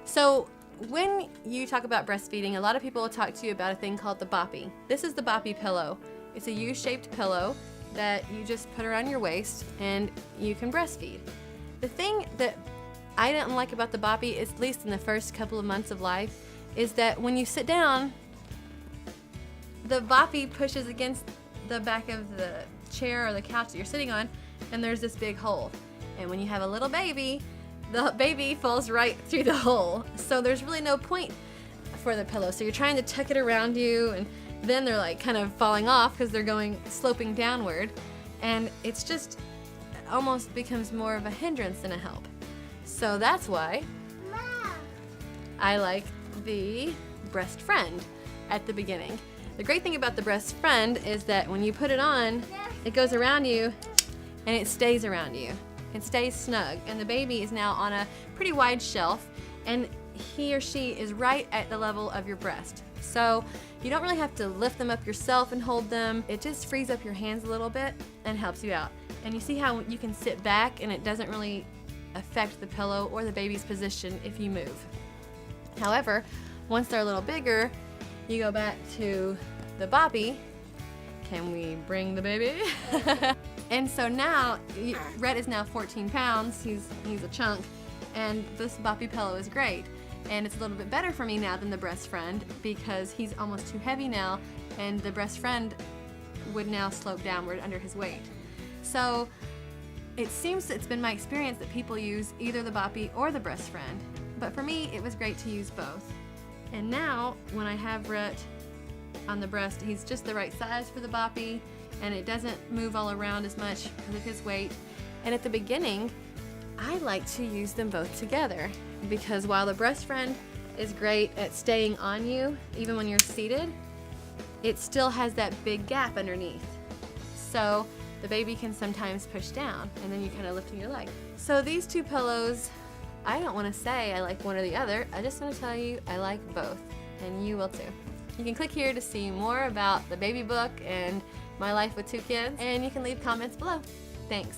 So when you talk about breastfeeding, a lot of people will talk to you about a thing called the Boppy. This is the Boppy pillow. It's a U-shaped pillow that you just put around your waist and you can breastfeed. The thing that I didn't like about the Boppy, at least in the first couple of months of life, is that when you sit down, the Boppy pushes against the back of the chair or the couch that you're sitting on, and there's this big hole. And when you have a little baby, the baby falls right through the hole. So there's really no point for the pillow. So you're trying to tuck it around you, and then they're like kind of falling off because they're sloping downward. And it's just almost becomes more of a hindrance than a help. So that's why I like the Brest Friend at the beginning. The great thing about the Brest Friend is that when you put it on, it goes around you and it stays around you. It stays snug, and the baby is now on a pretty wide shelf, and he or she is right at the level of your breast. So you don't really have to lift them up yourself and hold them. It just frees up your hands a little bit and helps you out. And you see how you can sit back and it doesn't really affect the pillow or the baby's position if you move. However, once they're a little bigger, you go back to the Boppy. Can we bring the baby? And so now, Rhett is now 14 pounds, he's a chunk, and this Boppy pillow is great. And it's a little bit better for me now than the Brest Friend because he's almost too heavy now, and the Brest Friend would now slope downward under his weight. So it seems it's been my experience that people use either the Boppy or the Brest Friend, but for me it was great to use both. And now when I have Rhett on the breast, he's just the right size for the Boppy, and it doesn't move all around as much because of his weight. And at the beginning, I like to use them both together because while the Brest Friend is great at staying on you, even when you're seated, it still has that big gap underneath. So the baby can sometimes push down, and then you're kind of lifting your leg. So these two pillows, I don't want to say I like one or the other. I just want to tell you I like both, and you will too. You can click here to see more about the baby book and my life with 2 kids, and you can leave comments below. Thanks.